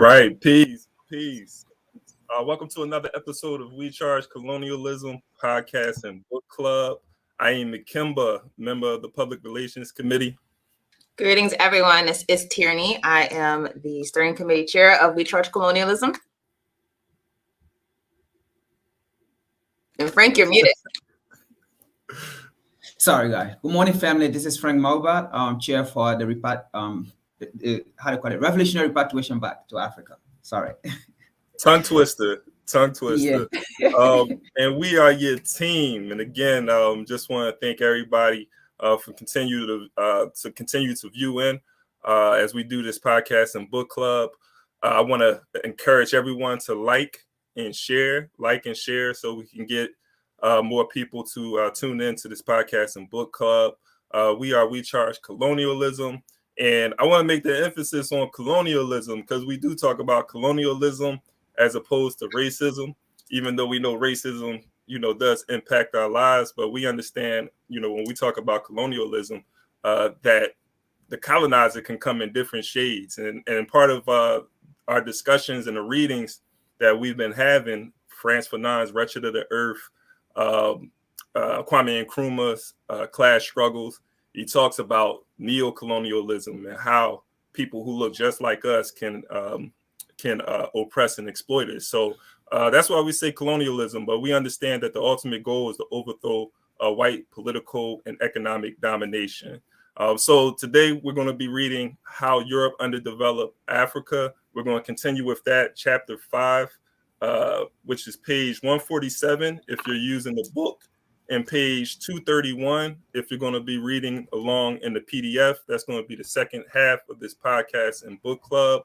right, peace, peace. Welcome to another episode of We Charge Colonialism podcast and book club. I am Makimba, member of the Public Relations Committee. Greetings, everyone. This is Tierney. I am the steering committee chair of We Charge Colonialism. And Frank, you're muted. Sorry, guys. Good morning, family. This is Frank Malbat, chair for the revolutionary repatriation back to Africa. Sorry. Tongue twister. Yeah. And we are your team. And again, just want to thank everybody for continue to view in as we do this podcast and book club. I want to encourage everyone to like and share, so we can get more people to tune in to this podcast and book club. We charge colonialism. And I want to make the emphasis on colonialism because we do talk about colonialism as opposed to racism, even though we know racism, does impact our lives. But we understand, when we talk about colonialism, that the colonizer can come in different shades. And part of our discussions and the readings that we've been having, Frantz Fanon's Wretched of the Earth, Kwame Nkrumah's Class Struggles, he talks about neo-colonialism and how people who look just like us can oppress and exploit it. So that's why we say colonialism, but we understand that the ultimate goal is to overthrow white political and economic domination. So today we're going to be reading How Europe Underdeveloped Africa. We're going to continue with that, chapter 5, which is page 147 if you're using the book, and page 231 if you're going to be reading along in the PDF. That's going to be the second half of this podcast and book club.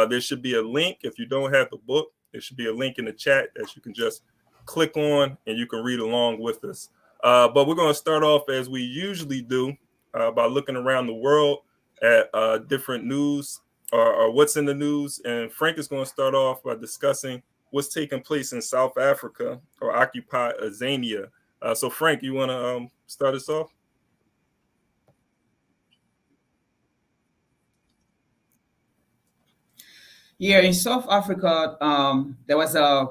There should be a link. If you don't have the book, there should be a link in the chat that you can just click on and you can read along with us. But we're going to start off as we usually do by looking around the world at different news or what's in the news. And Frank is going to start off by discussing what's taking place in South Africa or occupied Azania. So Frank, you want to start us off? Yeah, in South Africa, there was a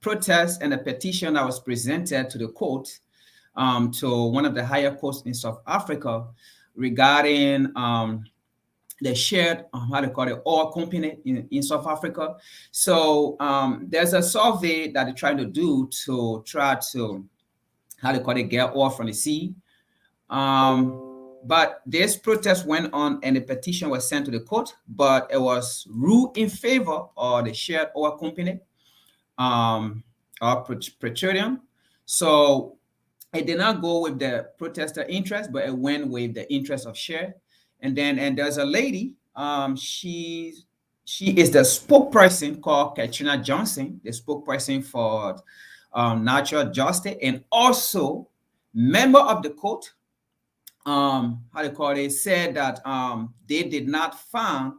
protest and a petition that was presented to the court, to one of the higher courts in South Africa regarding the shared, oil company in South Africa. So there's a survey that they're trying to do to try to, get oil from the sea. But this protest went on and the petition was sent to the court, but it was ruled in favor of the shared oil company, or Petroleum. So it did not go with the protester interest, but it went with the interest of share. And there's a lady, she is the spokesperson called Katrina Johnson, the spokesperson for natural justice, and also member of the court. Said that they did not find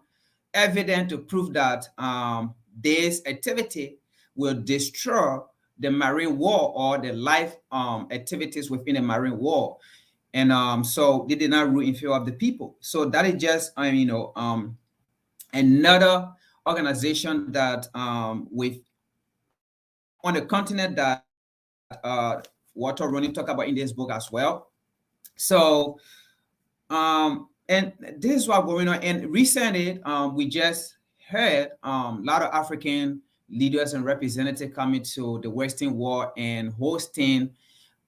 evidence to prove that this activity will destroy the marine world or the life activities within the marine world. And so they did not rule in favor of the people. So that is just, another organization that with on the continent that Walter Rodney talked about in this book as well. So, and this is what's going on. And recently, we just heard a lot of African leaders and representatives coming to the Western world and hosting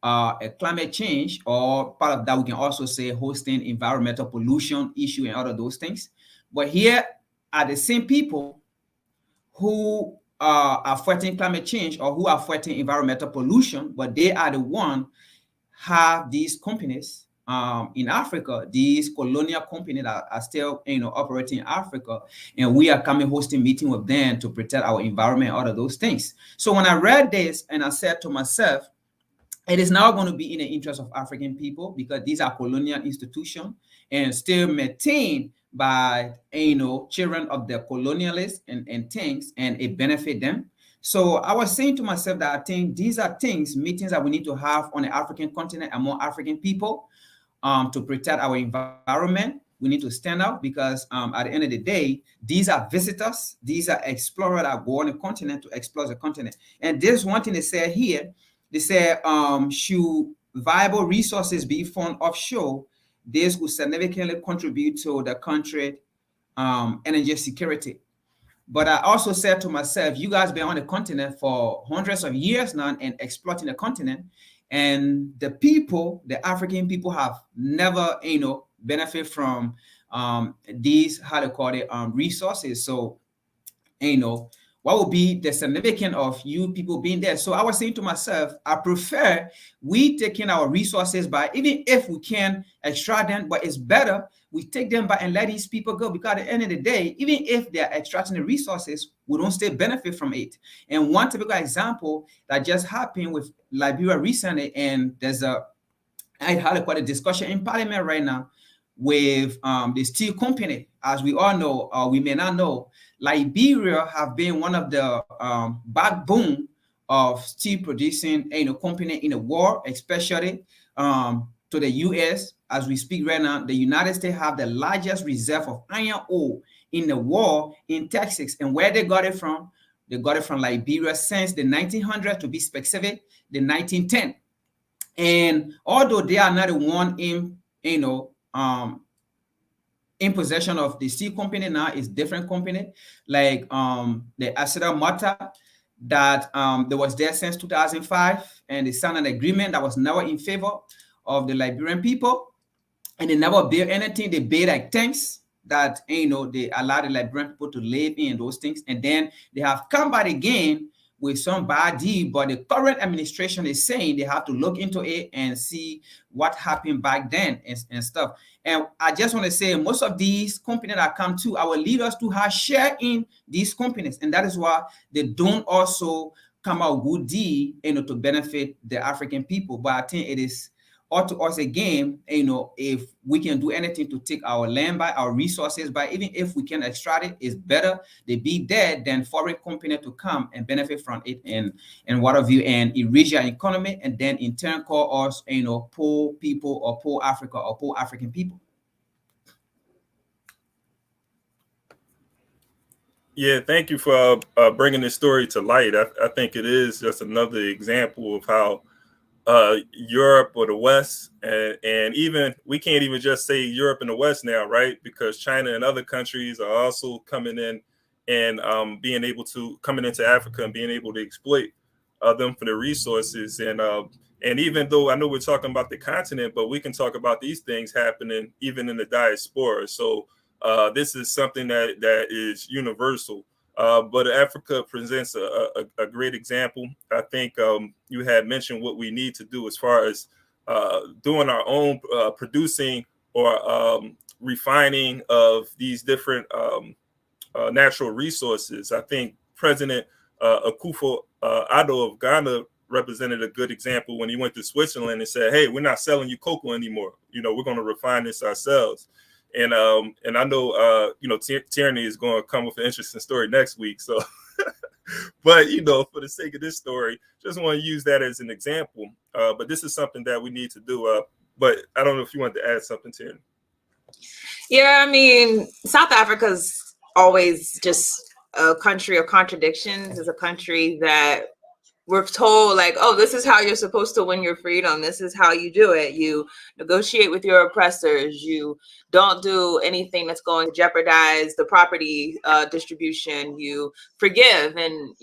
a climate change, or part of that, we can also say hosting environmental pollution issue and all of those things. But here are the same people who are fighting climate change or who are fighting environmental pollution, but they are the one have these companies in Africa, these colonial companies that are still operating in Africa, and we are coming hosting meeting with them to protect our environment and all of those things. So when I read this and I said to myself, it is now going to be in the interest of African people because these are colonial institutions and still maintained by children of the colonialists and things, and it benefit them. So I was saying to myself that I think these are meetings that we need to have on the African continent among African people to protect our environment. we need to stand out, because at the end of the day, these are visitors, these are explorers that go on the continent to explore the continent. And there's one thing they say here. They say, should viable resources be found offshore, this will significantly contribute to the country energy security. But I also said to myself, you guys been on the continent for hundreds of years now and exploiting the continent, and the people, the African people, have never, benefit from these, how to call it, resources. So, what would be the significance of you people being there? So I was saying to myself, I prefer we taking our resources by, even if we can extract them, but it's better we take them by and let these people go, because at the end of the day, even if they're extracting the resources, we don't still benefit from it. And one typical example that just happened with Liberia recently, and there's I had quite a discussion in Parliament right now with the steel company. As we all know, or we may not know, Liberia have been one of the backbone of steel producing company in the war, especially to the U.S. As we speak right now, the United States have the largest reserve of iron ore in the world in Texas. And where they got it from? They got it from Liberia since the 1900s, to be specific, the 1910. And although they are not the one in possession of the steel company now, is different company, like the Acera Mata, that there was there since 2005, and they signed an agreement that was never in favor of the Liberian people, and they never built anything. They built like tanks that they allow the Liberian people to live in those things, and then they have come back again with some bad deal, but the current administration is saying they have to look into it and see what happened back then and stuff. And I just want to say, most of these companies that come to our leaders to have share in these companies, and that is why they don't also come out good deal, to benefit the African people. But I think it is up to us again, if we can do anything to take our land by, our resources by, even if we can extract it, it's better they be dead than foreign company to come and benefit from it and what have you, and enrich our economy, and then in turn call us, poor people, or poor Africa, or poor African people. Yeah, thank you for bringing this story to light. I think it is just another example of how Europe or the West, and even we can't even just say Europe and the West now, right? Because China and other countries are also coming in and coming into Africa and being able to exploit them for the resources. And even though I know we're talking about the continent, but we can talk about these things happening even in the diaspora. So this is something that is universal. But Africa presents a great example. I think you had mentioned what we need to do as far as doing our own producing or refining of these different natural resources. I think President Akufo-Addo of Ghana represented a good example when he went to Switzerland and said, "Hey, we're not selling you cocoa anymore. We're going to refine this ourselves." And I know Tierney is going to come with an interesting story next week. So, but for the sake of this story, just want to use that as an example. But this is something that we need to do. But I don't know if you want to add something, Tierney. Yeah, I mean, South Africa's always just a country of contradictions. It's a country that we're told, like, oh, this is how you're supposed to win your freedom. This is how you do it. You negotiate with your oppressors. You don't do anything that's going to jeopardize the property distribution. You forgive and,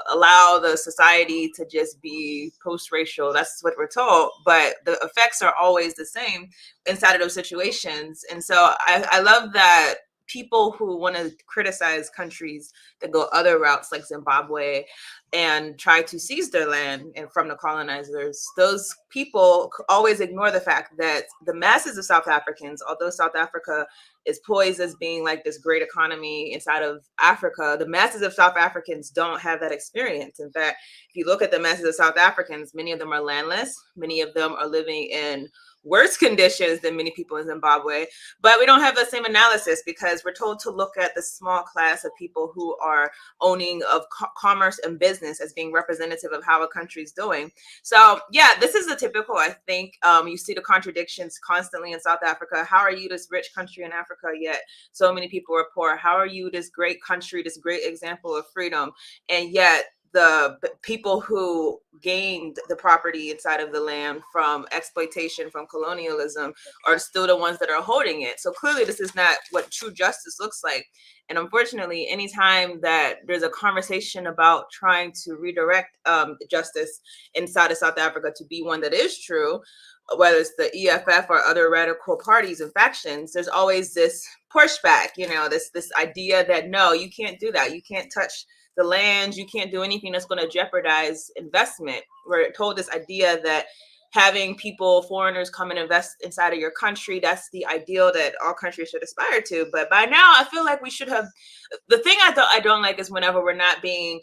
allow the society to just be post-racial. That's what we're told. But the effects are always the same inside of those situations. And so I love that people who want to criticize countries that go other routes like Zimbabwe and try to seize their land and from the colonizers, those people always ignore the fact that the masses of South Africans, although South Africa is poised as being like this great economy inside of Africa, the masses of South Africans don't have that experience. In fact, if you look at the masses of South Africans, many of them are landless. Many of them are living in worse conditions than many people in Zimbabwe, but we don't have the same analysis because we're told to look at the small class of people who are owning of commerce and business business as being representative of how a country is doing. So yeah, this is the typical, I think, you see the contradictions constantly in South Africa. How are you this rich country in Africa, yet so many people are poor? How are you this great country, this great example of freedom, and yet the people who gained the property inside of the land from exploitation, from colonialism, are still the ones that are holding it? So clearly this is not what true justice looks like. And unfortunately, anytime that there's a conversation about trying to redirect justice inside of South Africa to be one that is true, whether it's the EFF or other radical parties and factions, there's always this pushback, this idea that, no, you can't do that. You can't touch the land. You can't do anything that's going to jeopardize investment. We're told this idea that having people, foreigners, come and invest inside of your country, that's the ideal that all countries should aspire to. But by now, I feel like we should have. The thing I don't like is whenever we're not being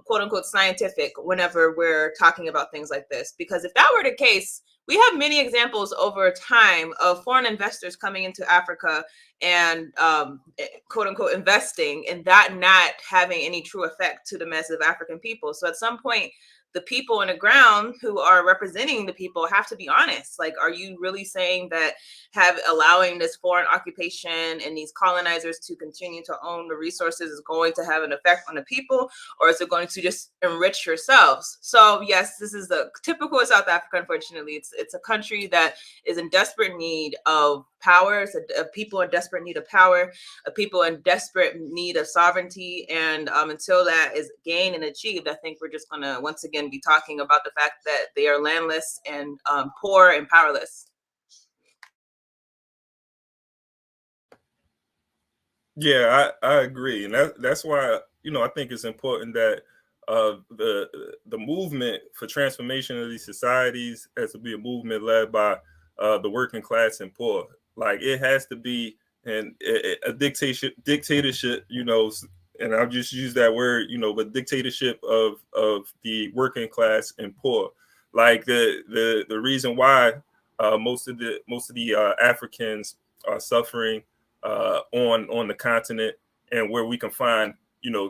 quote unquote scientific whenever we're talking about things like this, because if that were the case, we have many examples over time of foreign investors coming into Africa and quote unquote investing, and that not having any true effect to the massive African people. So at some point, the people on the ground who are representing the people have to be honest. Like, are you really saying that allowing this foreign occupation and these colonizers to continue to own the resources is going to have an effect on the people, or is it going to just enrich yourselves? So yes, this is the typical of South Africa. Unfortunately, it's a country that is in desperate need of power. It's a people in desperate need of power, a people in desperate need of sovereignty. And until that is gained and achieved, I think we're just going to once again be talking about the fact that they are landless and poor and powerless. Yeah, I agree, and that's why I think it's important that the movement for transformation of these societies has to be a movement led by the working class and poor. Like, it has to be a dictatorship, and I'll just use that word, but dictatorship of the working class and poor. Like the reason why most of the Africans are suffering on the continent, and where we can find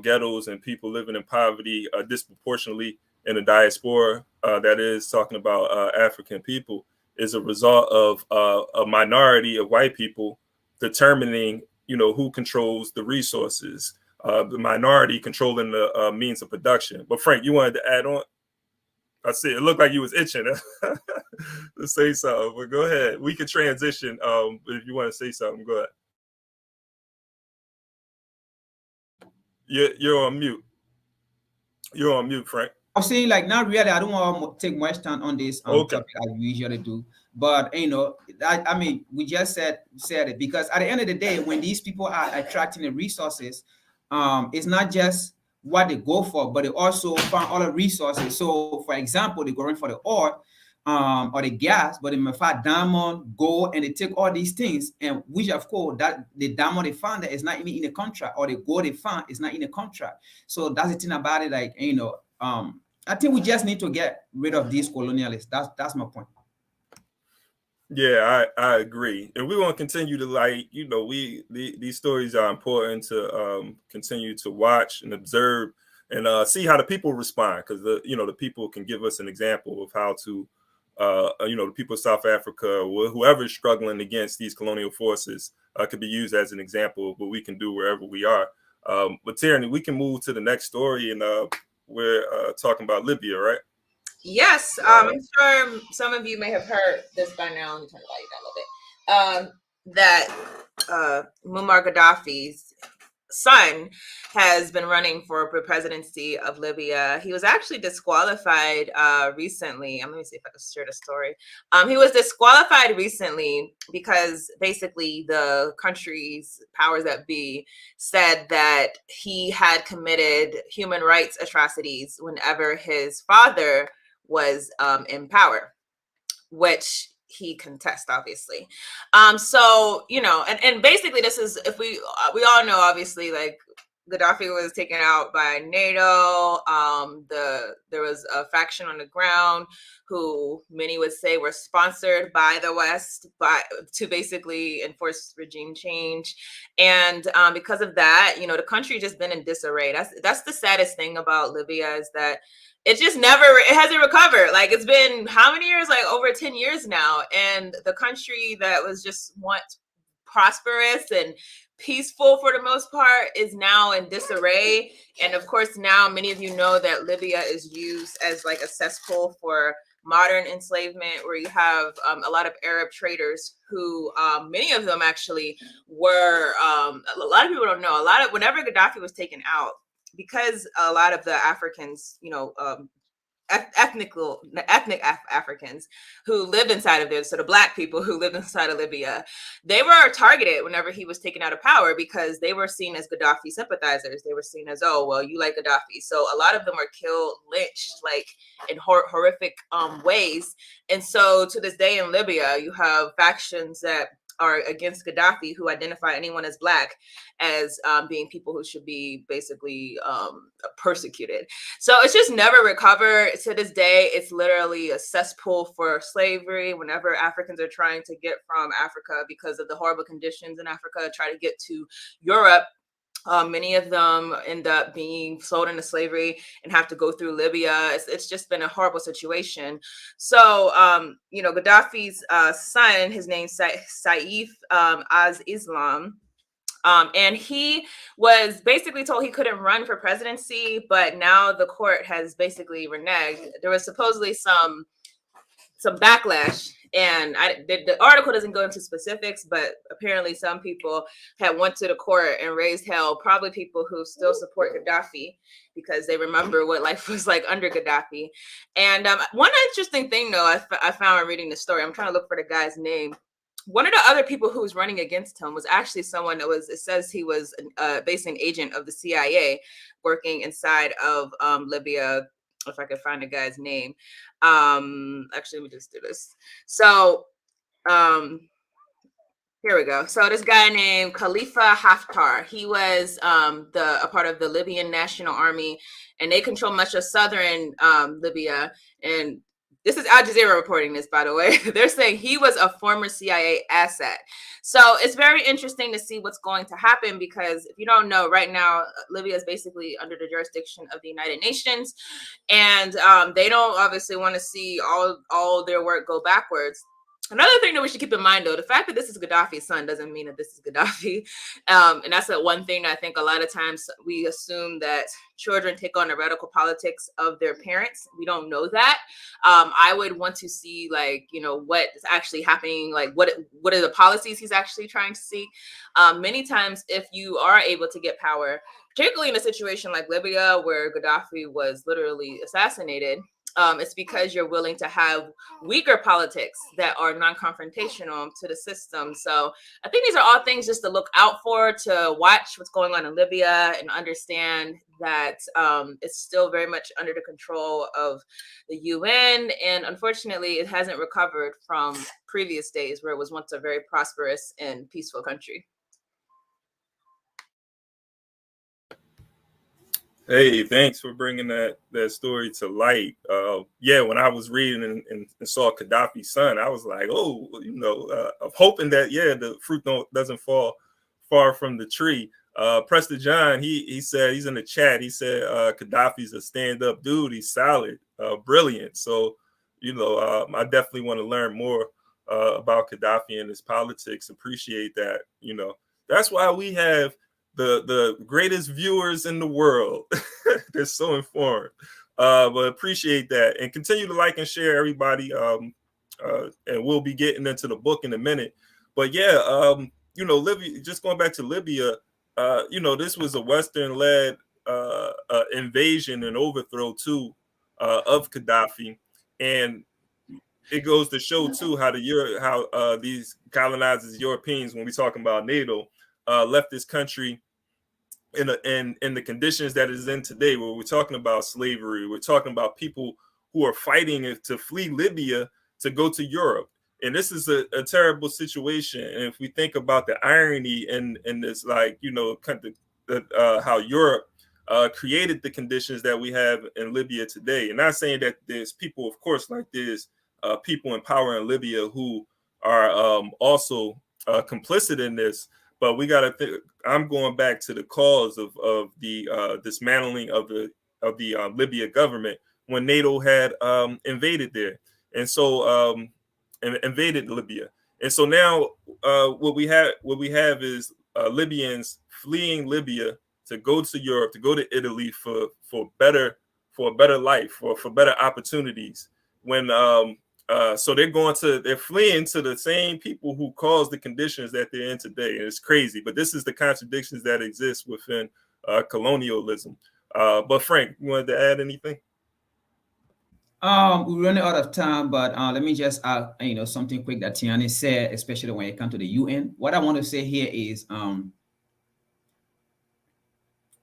ghettos and people living in poverty disproportionately in the diaspora, that is talking about African people, is a result of a minority of white people determining who controls the resources, the minority controlling the means of production. But Frank, you wanted to add on? I see it looked like you was itching to say something, but go ahead. We can transition if you want to say something. Go ahead. You're on mute. You're on mute, Frank. I'm saying, like, not really. I don't want to take much time on this topic as we usually do. But I mean, we just said it, because at the end of the day, when these people are attracting the resources, it's not just what they go for, but they also find other resources. So, for example, they're going for the oil or the gas, but they may find diamond, gold, and they take all these things, and which, of course, that the diamond they found that is not even in the contract, or the gold they found is not in the contract. So that's the thing about it. Like, I think we just need to get rid of these colonialists. That's my point. Yeah, I agree, and we want to continue to these stories are important to continue to watch and observe and see how the people respond, because the people can give us an example of how to the people of South Africa, or whoever is struggling against these colonial forces, could be used as an example of what we can do wherever we are. But Tierney, we can move to the next story, and we're talking about Libya, right? Yes, I'm sure some of you may have heard this by now. Let me turn the volume down a little bit. That Muammar Gaddafi's son has been running for the presidency of Libya. He was actually disqualified recently. Let me see if I can share the story. He was disqualified recently because basically the country's powers that be said that he had committed human rights atrocities whenever his father was in power, which he contests, obviously. So, and basically this is, if we all know, obviously, like, Gaddafi was taken out by NATO. There was a faction on the ground who many would say were sponsored by the West to basically enforce regime change. And because of that, the country just been in disarray. That's the saddest thing about Libya, is that it hasn't recovered. Like, it's been how many years? Like over 10 years now. And the country that was just once prosperous and peaceful for the most part is now in disarray. And of course, now many of you know that Libya is used as like a cesspool for modern enslavement, where you have a lot of Arab traders who many of them actually were a lot of people don't know, whenever Gaddafi was taken out, because a lot of the Africans, ethnic Africans who lived inside of there, so the Black people who lived inside of Libya, they were targeted whenever he was taken out of power, because they were seen as Gaddafi sympathizers. They were seen as, oh, well, you like Gaddafi. So a lot of them were killed, lynched, like in horrific ways. And so to this day in Libya, you have factions that are against Gaddafi who identify anyone as Black as being people who should be basically persecuted. So it's just never recovered. To this day, it's literally a cesspool for slavery. Whenever Africans are trying to get from Africa because of the horrible conditions in Africa, try to get to Europe, many of them end up being sold into slavery and have to go through Libya. It's just been a horrible situation. So, Gaddafi's son, his name's Saif Islam. And he was basically told he couldn't run for presidency, but now the court has basically reneged. There was supposedly some backlash, and the article doesn't go into specifics, but apparently some people had went to the court and raised hell, probably people who still support Gaddafi because they remember what life was like under Gaddafi. And one interesting thing, though, I found when reading the story, I'm trying to look for the guy's name. One of the other people who was running against him was actually someone that it says he was basically an agent of the CIA working inside of Libya. If I could find the guy's name. Actually, let me just do this. So here we go. So this guy named Khalifa Haftar, he was a part of the Libyan National Army, and they control much of southern Libya. And this is Al Jazeera reporting this, by the way. They're saying he was a former CIA asset. So it's very interesting to see what's going to happen, because if you don't know, right now, Libya is basically under the jurisdiction of the United Nations. And they don't obviously want to see all their work go backwards. Another thing that we should keep in mind, though, the fact that this is Gaddafi's son doesn't mean that this is Gaddafi. And that's the one thing that I think a lot of times we assume that children take on the radical politics of their parents. We don't know that. I would want to see, what is actually happening, what are the policies he's actually trying to seek. Many times, if you are able to get power, particularly in a situation like Libya, where Gaddafi was literally assassinated, it's because you're willing to have weaker politics that are non-confrontational to the system. So I think these are all things just to look out for, to watch what's going on in Libya and understand that it's still very much under the control of the UN. And unfortunately, it hasn't recovered from previous days where it was once a very prosperous and peaceful country. Hey, thanks for bringing that story to light. When I was reading and saw Gaddafi's son, I was like, I'm hoping that, the fruit doesn't fall far from the tree. Preston John, he said, he's in the chat, he said Gaddafi's a stand-up dude. He's solid, brilliant. So, I definitely want to learn more about Gaddafi and his politics. Appreciate that. That's why we have the greatest viewers in the world. They're so informed. But appreciate that, and continue to like and share, everybody. And we'll be getting into the book in a minute. But Libya, just going back to Libya, this was a Western-led invasion and overthrow too of Gaddafi, and it goes to show too how these colonizers, Europeans, when we're talking about NATO, left this country in the conditions that it is in today, where we're talking about slavery, we're talking about people who are fighting to flee Libya to go to Europe. And this is a terrible situation. And if we think about the irony in this, kind of how Europe created the conditions that we have in Libya today. And not saying that there's people, of course, like there's people in power in Libya who are also complicit in this, but we got to. I'm going back to the cause of the dismantling of the Libya government when NATO had invaded there, and so invaded Libya. And so now what we have is Libyans fleeing Libya to go to Europe, to go to Italy for a better life, for better opportunities. When so they're fleeing to the same people who caused the conditions that they're in today. And it's crazy, but this is the contradictions that exist within colonialism. But Frank, you wanted to add anything? We're running out of time, but let me just add, something quick that Tiani said, especially when it comes to the UN. What I want to say here is,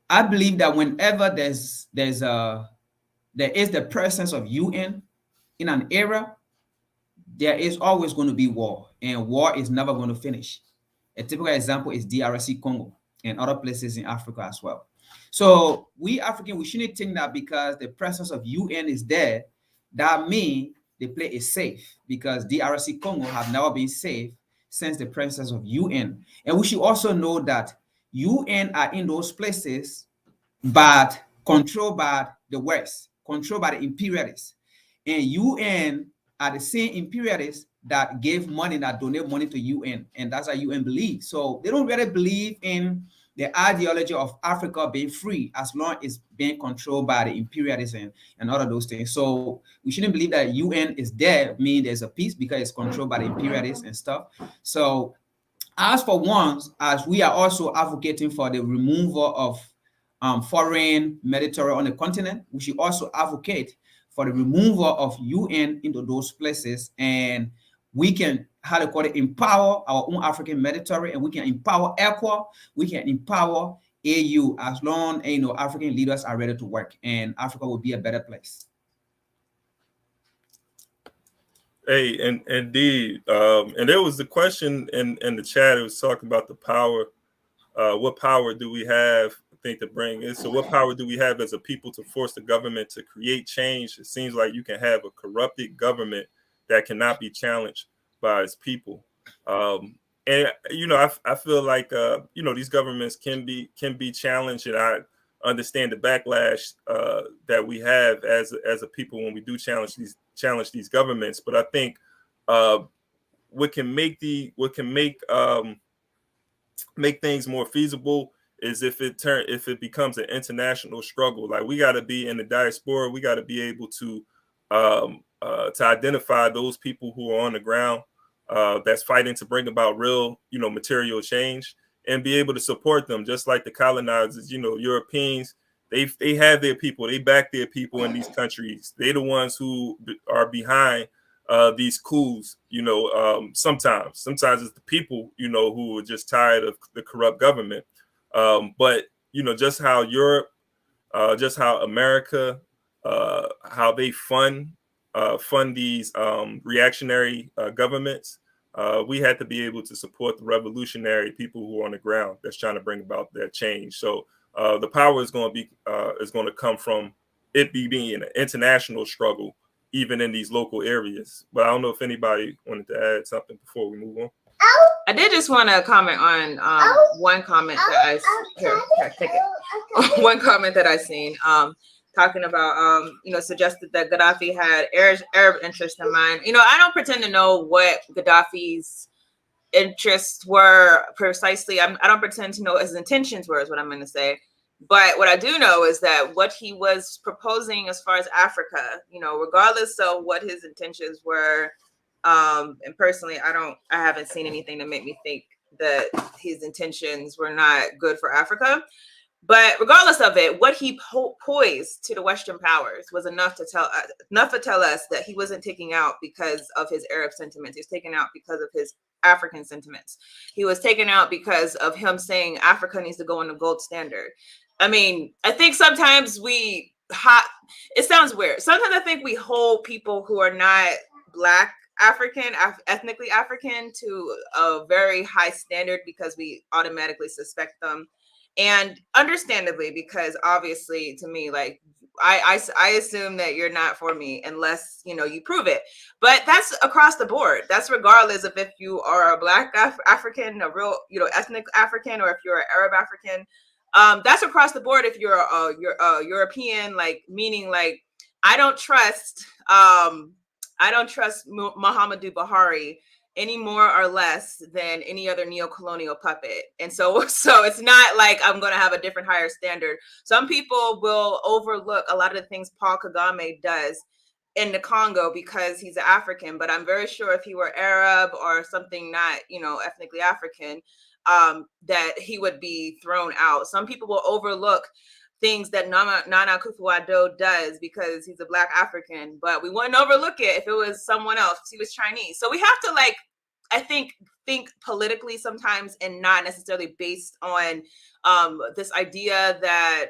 I believe that whenever there is the presence of UN in an era, there is always going to be war, and war is never going to finish. A typical example is DRC Congo and other places in Africa as well. So we Africans, we shouldn't think that because the presence of UN is there, that means the place is safe, because DRC Congo have never been safe since the presence of UN. And we should also know that UN are in those places, but controlled by the West, controlled by the imperialists. And UN are the same imperialists that gave money, that donate money to UN. And that's what UN believes. So they don't really believe in the ideology of Africa being free as long as it's being controlled by the imperialists and all of those things. So we shouldn't believe that UN is there, mean there's a peace, because it's controlled by the imperialists and stuff. So as for once, as we are also advocating for the removal of foreign military on the continent, we should also advocate for the removal of UN into those places, and we can, empower our own African military, and we can empower ECWA, we can empower AU, as long as African leaders are ready to work, and Africa will be a better place. Hey, and indeed, and there was the question in the chat. It was talking about the power. What power do we have? To bring in. So what power do we have as a people to force the government to create change? It seems like you can have a corrupted government that cannot be challenged by its people. And I feel like these governments can be challenged, and I understand the backlash that we have as a people when we do challenge these governments. But I think what can make things more feasible is if it becomes an international struggle. Like, we got to be in the diaspora. We got to be able to identify those people who are on the ground that's fighting to bring about real, material change, and be able to support them, just like the colonizers. Europeans, they have their people. They back their people in these countries. They're the ones who are behind these coups. Sometimes it's the people, who are just tired of the corrupt government. But just how Europe, just how America, how they fund these reactionary governments, we had to be able to support the revolutionary people who are on the ground that's trying to bring about that change. So the power is going to come from it being an international struggle, even in these local areas. But I don't know if anybody wanted to add something before we move on. I did just want to comment on one comment that one comment that I seen talking about suggested that Gaddafi had Arab interests in mind. I don't pretend to know what Gaddafi's interests were precisely. I don't pretend to know what his intentions were, is what I'm going to say. But what I do know is that what he was proposing as far as Africa, regardless of what his intentions were. And personally, I haven't seen anything to make me think that his intentions were not good for Africa. But regardless of it, what he poised to the Western powers was enough to tell us that he wasn't taking out because of his Arab sentiments. He was taken out because of his African sentiments. He was taken out because of him saying Africa needs to go on the gold standard. I mean, I think sometimes it sounds weird. Sometimes I think we hold people who are not Black ethnically African to a very high standard because we automatically suspect them And understandably, because obviously to me, like, I assume that you're not for me unless, you know, you prove it. But that's across the board. That's regardless of if you are a Black African, a real, you know, ethnic African, or if you're an Arab African. That's across the board. If you're a European, like, meaning like, I don't trust Muhammadu Buhari any more or less than any other neo-colonial puppet. And so it's not like I'm going to have a different higher standard. Some people will overlook a lot of the things Paul Kagame does in the Congo because he's an African, but I'm very sure if he were Arab or something not, you know, ethnically African, that he would be thrown out. Some people will overlook things that Nana Akufo-Addo does because he's a Black African, but we wouldn't overlook it if it was someone else, if he was Chinese. So we have to, like, I think politically sometimes, and not necessarily based on this idea that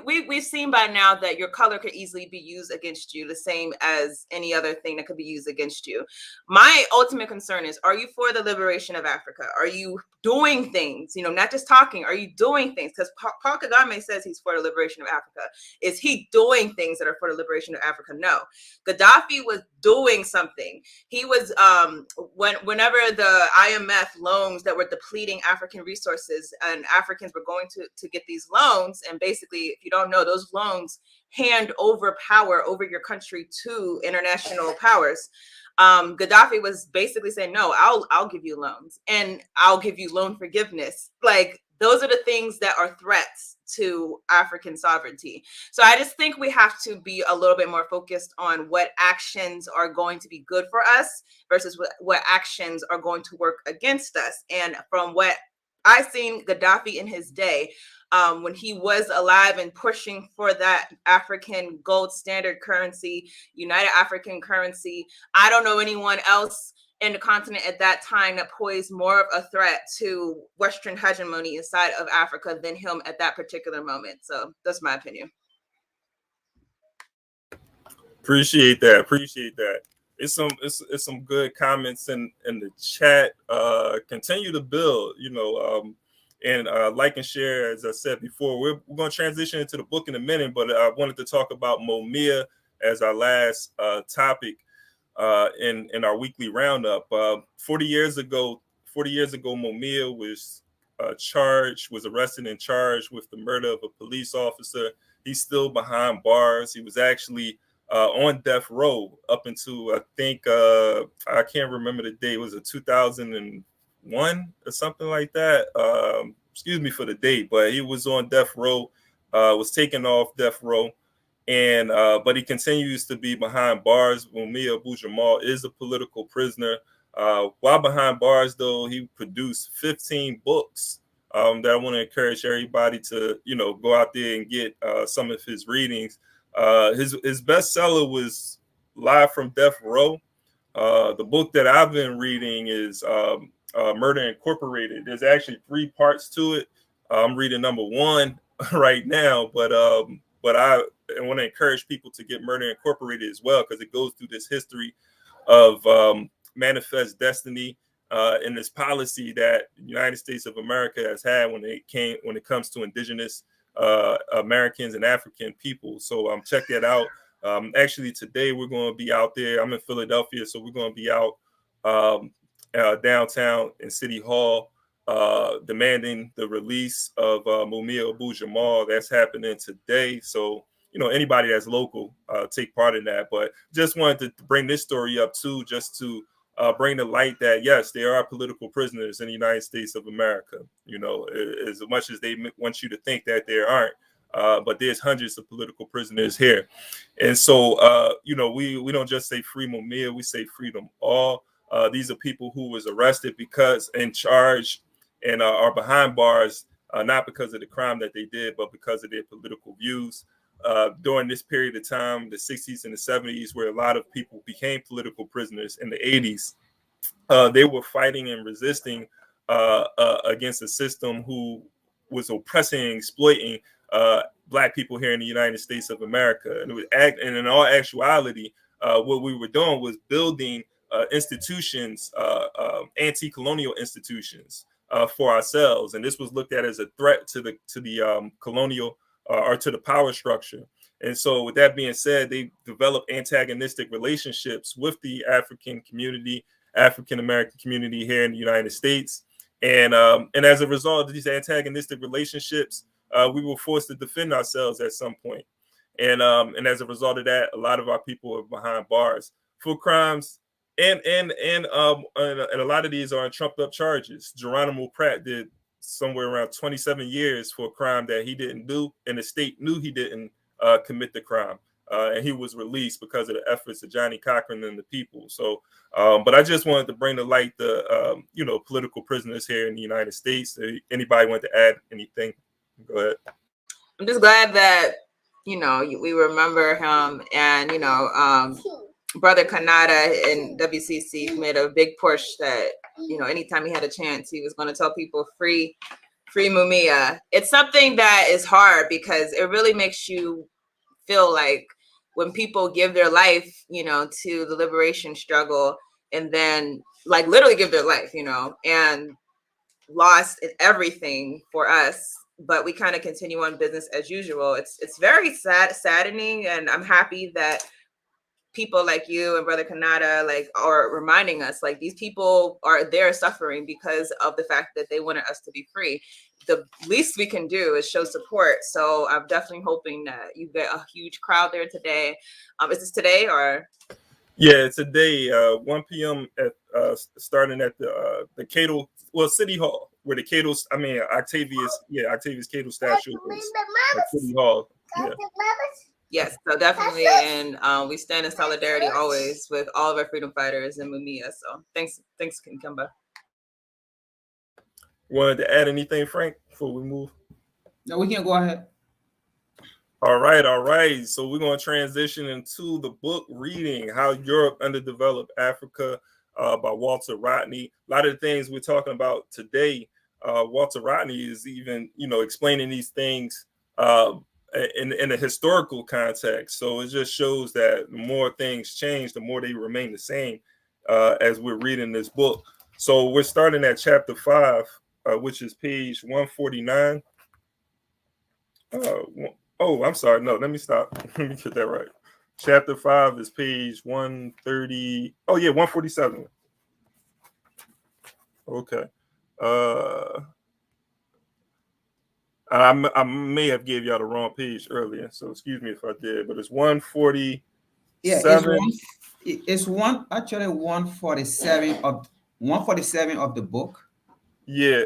we've seen by now that your color could easily be used against you, the same as any other thing that could be used against you. My ultimate concern is, are you for the liberation of Africa? Are you doing things, you know, not just talking? Are you doing things? Because Paul Kagame says he's for the liberation of Africa. Is he doing things that are for the liberation of Africa? No. Gaddafi was doing something. He was, whenever the IMF loans that were depleting African resources, and Africans were going to get these loans, and basically, if you don't know, those loans hand over power over your country to international powers. Gaddafi was basically saying, no, I'll give you loans, and I'll give you loan forgiveness. Like, those are the things that are threats to African sovereignty. So I just think we have to be a little bit more focused on what actions are going to be good for us versus what actions are going to work against us. And from what I've seen Gaddafi in his day, when he was alive and pushing for that African gold standard currency, United African currency, I don't know anyone else in the continent at that time that posed more of a threat to Western hegemony inside of Africa than him at that particular moment. So that's my opinion. Appreciate that. It's some good comments in the chat. Continue to build, you know, and like and share. As I said before, we're going to transition into the book in a minute, but I wanted to talk about Mumia as our last topic in our weekly roundup. 40 years ago, Mumia was arrested and charged with the murder of a police officer. He's still behind bars. He was actually on death row up until, I think, I can't remember the date. Was it 2001 or something like that? Excuse me for the date, but he was on death row, was taken off death row. And but he continues to be behind bars. Mumia Abu-Jamal is a political prisoner. While behind bars, though, he produced 15 books that I want to encourage everybody to, you know, go out there and get some of his readings. His bestseller was Live from Death Row. The book that I've been reading is Murder Incorporated. There's actually 3 parts to it. I'm reading number 1 right now, but I want to encourage people to get Murder Incorporated as well, because it goes through this history of manifest destiny and this policy that the United States of America has had when it comes to indigenous Americans and African people. So check that out. Actually, today we're going to be out there. I'm in Philadelphia, so we're going to be out downtown in City Hall, demanding the release of Mumia Abu-Jamal. That's happening today. So, you know, anybody that's local, take part in that. But just wanted to bring this story up too, just to bring to light that, yes, there are political prisoners in the United States of America, you know, as much as they want you to think that there aren't. But there's hundreds of political prisoners here. And so, you know, we don't just say free Mumia, we say freedom all. These are people who was arrested because in charge and are behind bars, not because of the crime that they did, but because of their political views. During this period of time, the 60s and the 70s, where a lot of people became political prisoners in the 80s, they were fighting and resisting against a system who was oppressing and exploiting Black people here in the United States of America. And in all actuality, what we were doing was building institutions, anti-colonial institutions, for ourselves, and this was looked at as a threat to the colonial or to the power structure. And so, with that being said, they developed antagonistic relationships with the African community, African American community here in the United States, and as a result of these antagonistic relationships, we were forced to defend ourselves at some point. And as a result of that, a lot of our people are behind bars for crimes, and a lot of these are on trumped up charges. Geronimo Pratt did somewhere around 27 years for a crime that he didn't do, and the state knew he didn't commit the crime, and he was released because of the efforts of Johnny Cochran and the people. So, but I just wanted to bring to light the political prisoners here in the United States. Anybody want to add anything? Go ahead. I'm just glad that we remember him, and Brother Kanata in WCC made a big push that anytime he had a chance, he was going to tell people free Mumia. It's something that is hard because it really makes you feel like when people give their life, to the liberation struggle, and then like literally give their life, and lost everything for us, but we kind of continue on business as usual. It's very saddening, and I'm happy that people like you and Brother Kanata are reminding us these people are there suffering because of the fact that they wanted us to be free. The least we can do is show support. So I'm definitely hoping that you get a huge crowd there today. Is this today or? Yeah, today, 1 p.m. at starting at the Cato, City Hall, where the Octavius Cato statue is at City Hall. Yeah. Yes, so definitely, and we stand in solidarity always with all of our freedom fighters in Mumia. So thanks, Kimba. Wanted to add anything, Frank, before we move? No, we can go ahead. All right. So we're going to transition into the book reading, How Europe Underdeveloped Africa, by Walter Rodney. A lot of the things we're talking about today, Walter Rodney is even, explaining these things in a historical context. So it just shows that the more things change, the more they remain the same as we're reading this book. So we're starting at chapter 5, which is page 149. I'm sorry. No, let me stop. Let me get that right. Chapter 5 is page 130. 147. Okay. I may have gave y'all the wrong page earlier, so excuse me if I did, but it's 147. Yeah, it's 147 of the book. Yeah.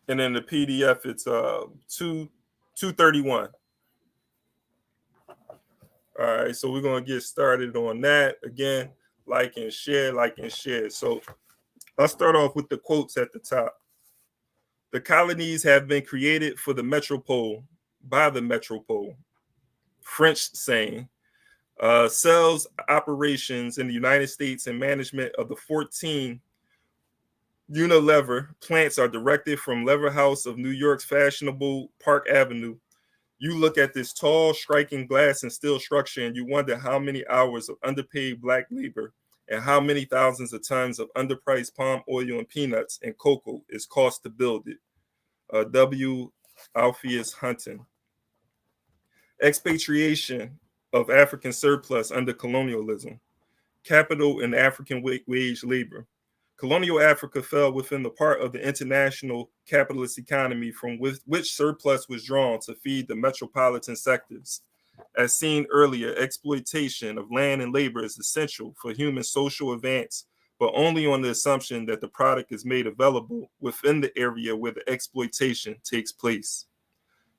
And then the PDF, it's 231. All right, so we're going to get started on that. Again, like and share. So I'll start off with the quotes at the top. The colonies have been created for the metropole, by the metropole. French saying. Sells operations in the United States and management of the 14 Unilever plants are directed from Lever House of New York's fashionable Park Avenue. You look at this tall, striking glass and steel structure, and you wonder how many hours of underpaid black labor and how many thousands of tons of underpriced palm oil and peanuts and cocoa is cost to build it. W. Alpheus Hunton. Expatriation of African surplus under colonialism. Capital and African wage labor. Colonial Africa fell within the part of the international capitalist economy from which surplus was drawn to feed the metropolitan sectors. As seen earlier, exploitation of land and labor is essential for human social advance, but only on the assumption that the product is made available within the area where the exploitation takes place.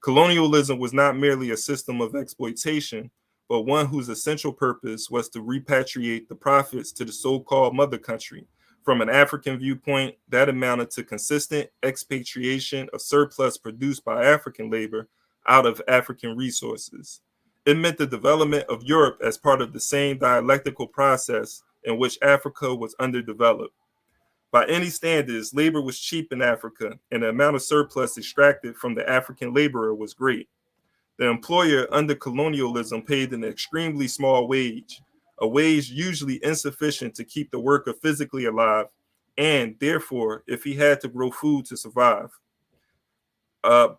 Colonialism was not merely a system of exploitation, but one whose essential purpose was to repatriate the profits to the so-called mother country. From an African viewpoint, that amounted to consistent expatriation of surplus produced by African labor out of African resources. It meant the development of Europe as part of the same dialectical process in which Africa was underdeveloped. By any standards, labor was cheap in Africa, and the amount of surplus extracted from the African laborer was great. The employer under colonialism paid an extremely small wage, a wage usually insufficient to keep the worker physically alive, and therefore, if he had to grow food to survive.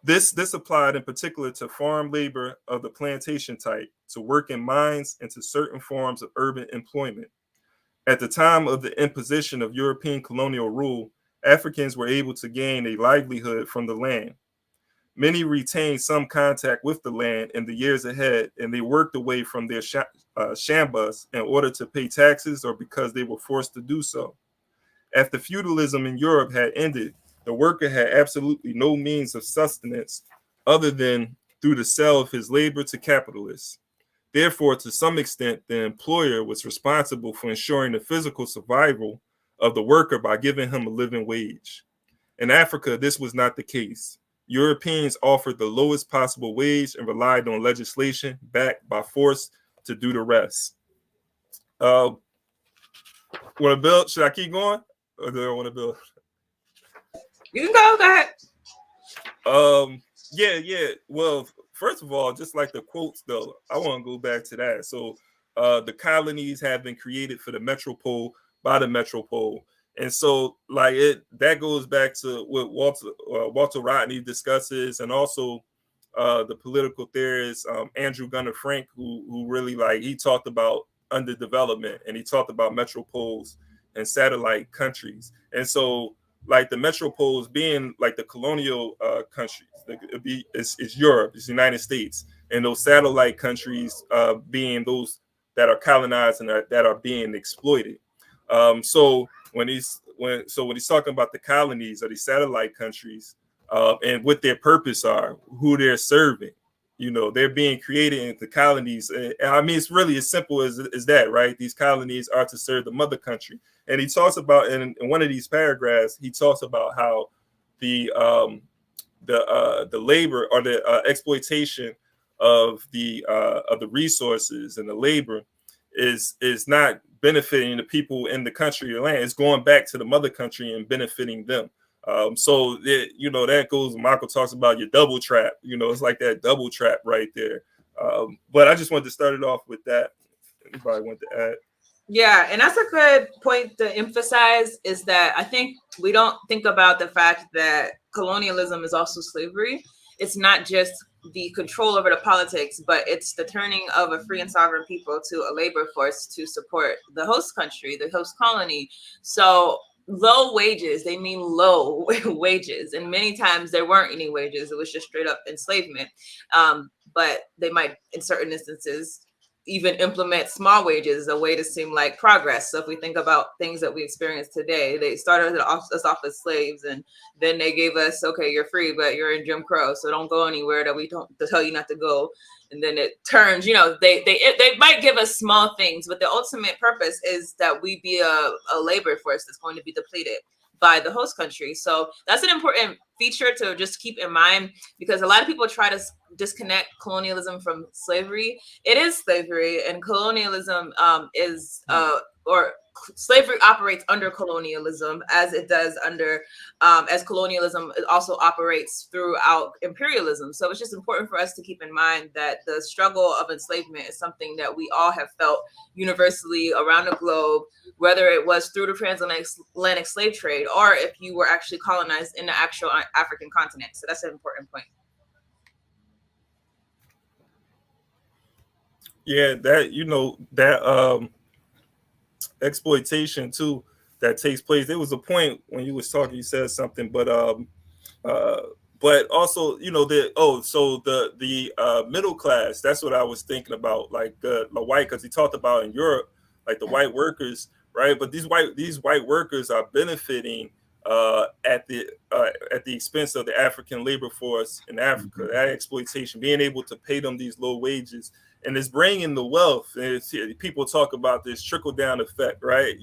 This applied in particular to farm labor of the plantation type, to work in mines, and to certain forms of urban employment. At the time of the imposition of European colonial rule, Africans were able to gain a livelihood from the land. Many retained some contact with the land in the years ahead, and they worked away from their shambas in order to pay taxes or because they were forced to do so. After feudalism in Europe had ended, the worker had absolutely no means of sustenance other than through the sale of his labor to capitalists. Therefore, to some extent, the employer was responsible for ensuring the physical survival of the worker by giving him a living wage. In Africa, this was not the case. Europeans offered the lowest possible wage and relied on legislation backed by force to do the rest. Want to build? Should I keep going? Or do I want to build? You can go ahead. Yeah. Well, first of all, just like the quotes, though, I want to go back to that. So, the colonies have been created for the metropole by the metropole, and so like that goes back to what Walter Rodney discusses, and also the political theorist Andrew Gunnar Frank, who really he talked about underdevelopment, and he talked about metropoles and satellite countries, and so like the metropoles being like the colonial countries, it's Europe, it's the United States, and those satellite countries being those that are colonized and that are being exploited. So when he's talking about the colonies or the satellite countries and what their purpose are, who they're serving, they're being created into colonies. I mean, it's really as simple as that, right? These colonies are to serve the mother country. And he talks about in one of these paragraphs, he talks about how the labor or the exploitation of the resources and the labor is not benefiting the people in the country or land. It's going back to the mother country and benefiting them. So that goes. Michael talks about your double trap. It's like that double trap right there. But I just wanted to start it off with that. Anybody want to add? Yeah, and that's a good point to emphasize, is that I think we don't think about the fact that colonialism is also slavery. It's not just the control over the politics, but it's the turning of a free and sovereign people to a labor force to support the host country, the host colony. So low wages, they mean low wages. And many times there weren't any wages. It was just straight up enslavement. But they might, in certain instances, even implement small wages as a way to seem like progress. So if we think about things that we experience today, they started us off as slaves, and then they gave us, okay, you're free, but you're in Jim Crow, so don't go anywhere that we don't to tell you not to go. And then it turns, they might give us small things, but the ultimate purpose is that we be a labor force that's going to be depleted by the host country. So that's an important feature to just keep in mind, because a lot of people try to disconnect colonialism from slavery. It is slavery, and colonialism or slavery operates under colonialism, as it does under as colonialism also operates throughout imperialism. So it's just important for us to keep in mind that the struggle of enslavement is something that we all have felt universally around the globe, whether it was through the transatlantic slave trade or if you were actually colonized in the actual African continent. So that's an important point. Yeah, that exploitation too that takes place. There was a point when you was talking, you said something, but also the middle class. That's what I was thinking about, like the white, because he talked about in Europe, like the white workers, right? But these white workers are benefiting at the expense of the African labor force in Africa. That exploitation, being able to pay them these low wages, and it's bringing the wealth. And people talk about this trickle down effect, right?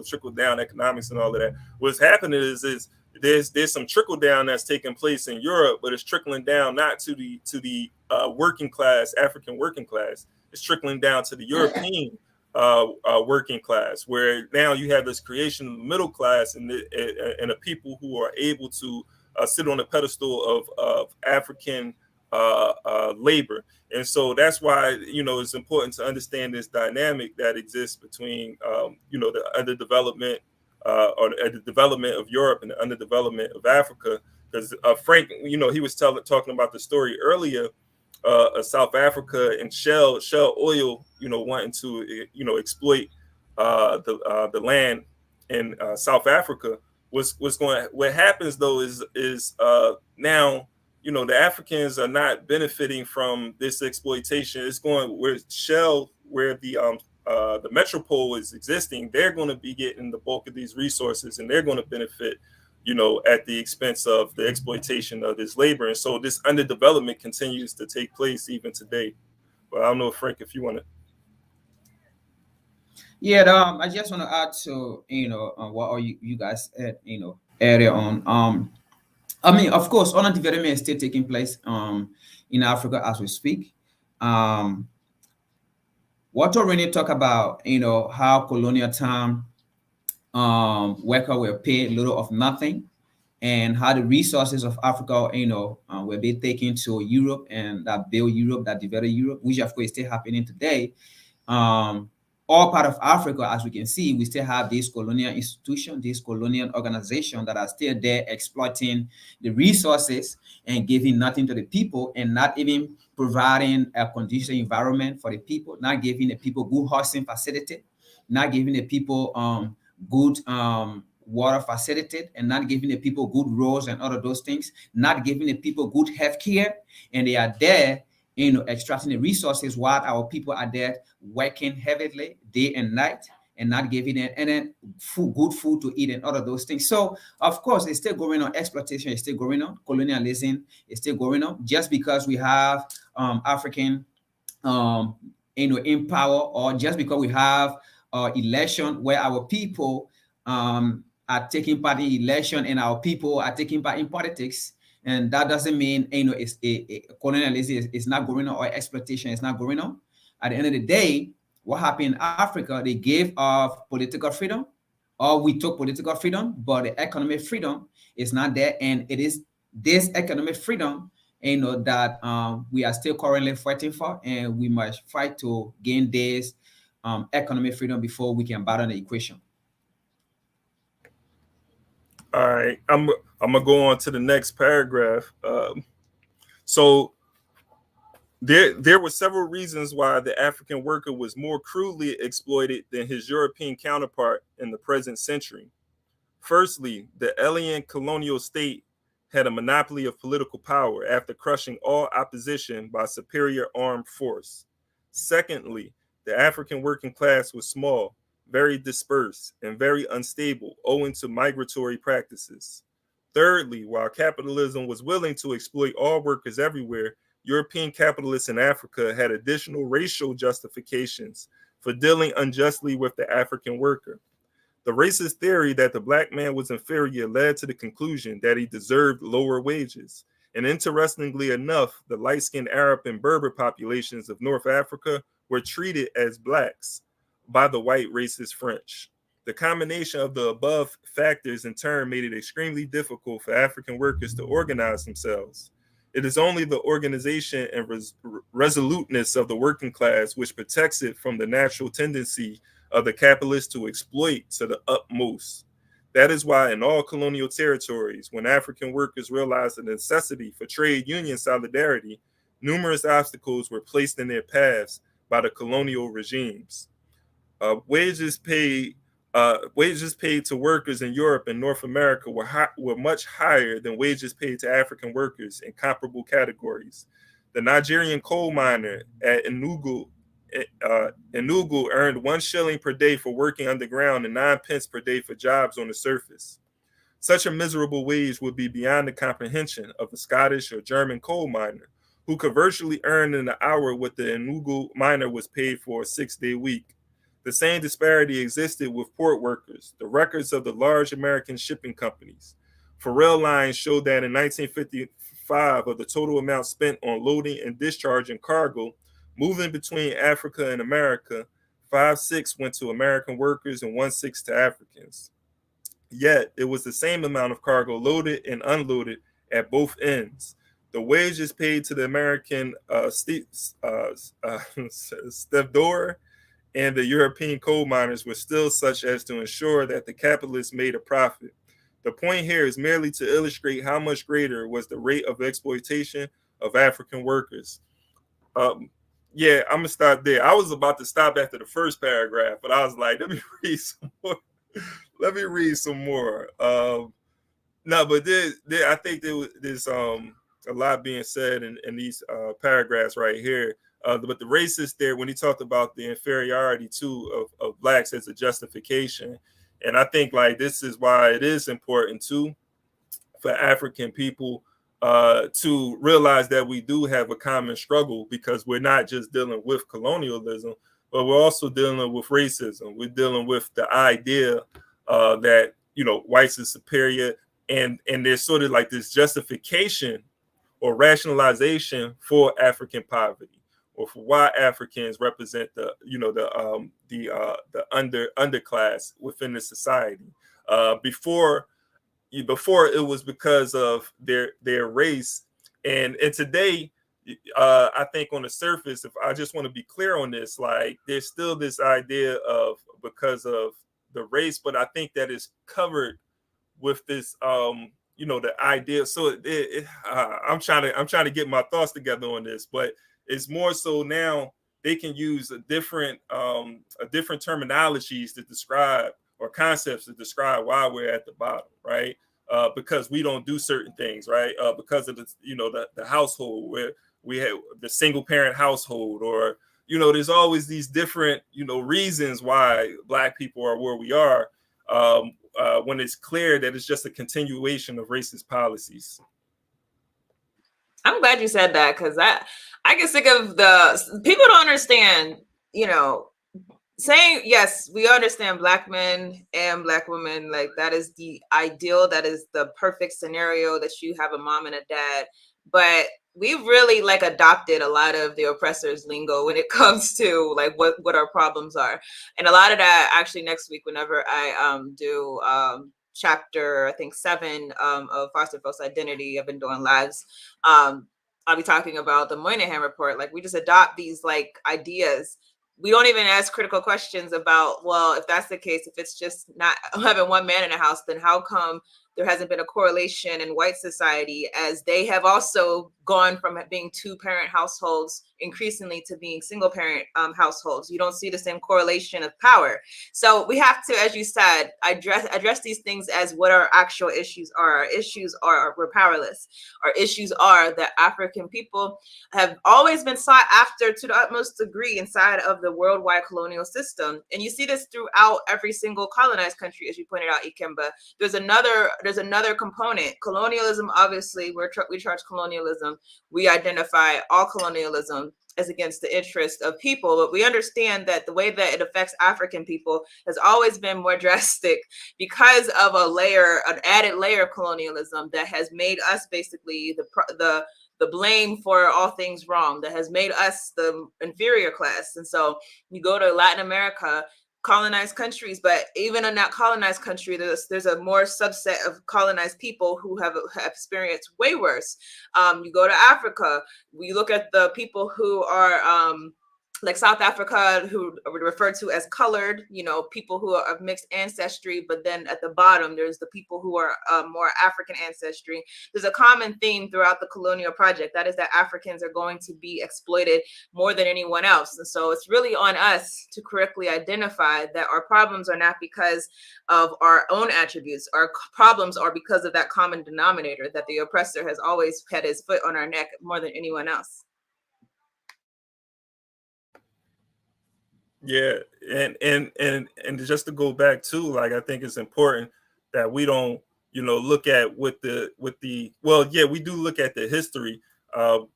Trickle down economics and all of that. What's happening is there's some trickle down that's taking place in Europe, but it's trickling down not to the working class, African working class. It's trickling down to the European working class, where now you have this creation of the middle class and the people who are able to sit on the pedestal of African labor. And so that's why it's important to understand this dynamic that exists between the underdevelopment or the development of Europe and the underdevelopment of Africa. Because Frank, he was talking about the story earlier of South Africa and Shell Oil, wanting to, exploit the land in South Africa. What happens though is now, the Africans are not benefiting from this exploitation. It's going where Shell, where the metropole is existing. They're going to be getting the bulk of these resources, and they're going to benefit, at the expense of the exploitation of this labor. And so this underdevelopment continues to take place even today. But I don't know, Frank, if you want to. Yeah, I just want to add to what all you guys said earlier on. I mean, of course, underdevelopment is still taking place in Africa as we speak. What already talk about how colonial time workers were paid little of nothing, and how the resources of Africa were being taken to Europe, and that built Europe, that developed Europe, which of course is still happening today. All part of Africa, as we can see, we still have these colonial institutions, these colonial organizations that are still there exploiting the resources and giving nothing to the people, and not even providing a conducive environment for the people, not giving the people good housing facility, not giving the people good water facility, and not giving the people good roads and all of those things, not giving the people good health care. And they are there extracting the resources while our people are there working heavily day and night, and not giving them any good food to eat and all of those things. So of course it's still going on. Exploitation is still going on. Colonialism is still going on. Just because we have African in power, or just because we have election where our people are taking part in election and our people are taking part in politics, and that doesn't mean it's colonialism is not going on, or exploitation is not going on. At the end of the day, what happened in Africa, they gave us political freedom, or we took political freedom, but the economic freedom is not there. And it is this economic freedom that we are still currently fighting for, and we must fight to gain this economic freedom before we can battle the equation. All right, I'm gonna go on to the next paragraph. So there were several reasons why the African worker was more crudely exploited than his European counterpart in the present century. Firstly, the alien colonial state had a monopoly of political power after crushing all opposition by superior armed force. Secondly, the African working class was small, very dispersed, and very unstable owing to migratory practices. Thirdly, while capitalism was willing to exploit all workers everywhere, European capitalists in Africa had additional racial justifications for dealing unjustly with the African worker. The racist theory that the black man was inferior led to the conclusion that he deserved lower wages. And interestingly enough, the light-skinned Arab and Berber populations of North Africa were treated as blacks by the white racist French. The combination of the above factors in turn made it extremely difficult for African workers to organize themselves. It is only the organization and resoluteness of the working class which protects it from the natural tendency of the capitalists to exploit to the utmost. That is why in all colonial territories, when African workers realized the necessity for trade union solidarity, numerous obstacles were placed in their paths by the colonial regimes. Wages paid to workers in Europe and North America were much higher than wages paid to African workers in comparable categories. The Nigerian coal miner at Enugu earned 1 shilling per day for working underground and 9 pence per day for jobs on the surface. Such a miserable wage would be beyond the comprehension of a Scottish or German coal miner, who could virtually earn in an hour what the Enugu miner was paid for a 6-day week. The same disparity existed with port workers. The records of the large American shipping companies for rail lines showed that in 1955, of the total amount spent on loading and discharging cargo moving between Africa and America, 5/6 went to American workers and 1/6 to Africans. Yet it was the same amount of cargo loaded and unloaded at both ends. The wages paid to the American stevedore and the European coal miners were still such as to ensure that the capitalists made a profit. The point here is merely to illustrate how much greater was the rate of exploitation of African workers. Yeah, I'm gonna stop there. I was about to stop after the first paragraph, but I was like, let me read some more. Let me read some more. No, but I think there's a lot being said in these paragraphs right here. But the racist there, when he talked about the inferiority too of blacks as a justification, and I think like this is why it is important too for African people to realize that we do have a common struggle, because we're not just dealing with colonialism, but we're also dealing with racism. We're dealing with the idea that, you know, whites is superior, and there's sort of like this justification or rationalization for African poverty, or for why Africans represent the, you know, the underclass within the society. Before it was because of their race, and today, I think on the surface, if I just want to be clear on this, like there's still this idea of because of the race, but I think that is covered with this, you know, the idea. So I'm trying to get my thoughts together on this, but it's more so now they can use a different terminologies to describe, or concepts to describe why we're at the bottom, right? Because we don't do certain things, right? Because of the, you know, the household, where we have the single parent household, or, you know, there's always these different, you know, reasons why Black people are where we are, when it's clear that it's just a continuation of racist policies. I'm glad you said that, because I get sick of the people don't understand, you know, saying, yes, we understand Black men and Black women, like that is the ideal, that is the perfect scenario, that you have a mom and a dad. But we've really like adopted a lot of the oppressors' lingo when it comes to like what our problems are. And a lot of that actually next week, whenever I do chapter, I think 7 of Foster False Identity, I've been doing lives. I'll be talking about the Moynihan report. Like we just adopt these like ideas. We don't even ask critical questions about, well, if that's the case, if it's just not having one man in a house, then how come there hasn't been a correlation in white society, as they have also gone from being 2-parent households increasingly to being single-parent households? You don't see the same correlation of power. So we have to, as you said, address these things as what our actual issues are. Our issues are we're powerless. Our issues are that African people have always been sought after to the utmost degree inside of the worldwide colonial system. And you see this throughout every single colonized country, as you pointed out, Ikemba. There's another component. Colonialism, obviously, we charge colonialism. We identify all colonialism as against the interest of people, but we understand that the way that it affects African people has always been more drastic because of an added layer of colonialism that has made us basically the blame for all things wrong, that has made us the inferior class. And so you go to Latin America, colonized countries, but even in that colonized country, there's a more subset of colonized people who have experienced way worse. You go to Africa, we look at the people who are like South Africa, who are referred to as colored, you know, people who are of mixed ancestry, but then at the bottom, there's the people who are more African ancestry. There's a common theme throughout the colonial project, that is that Africans are going to be exploited more than anyone else. And so it's really on us to correctly identify that our problems are not because of our own attributes. Our problems are because of that common denominator, that the oppressor has always had his foot on our neck more than anyone else. Yeah, and just to go back to, like, I think it's important that we don't, you know, look at with the well, yeah, we do look at the history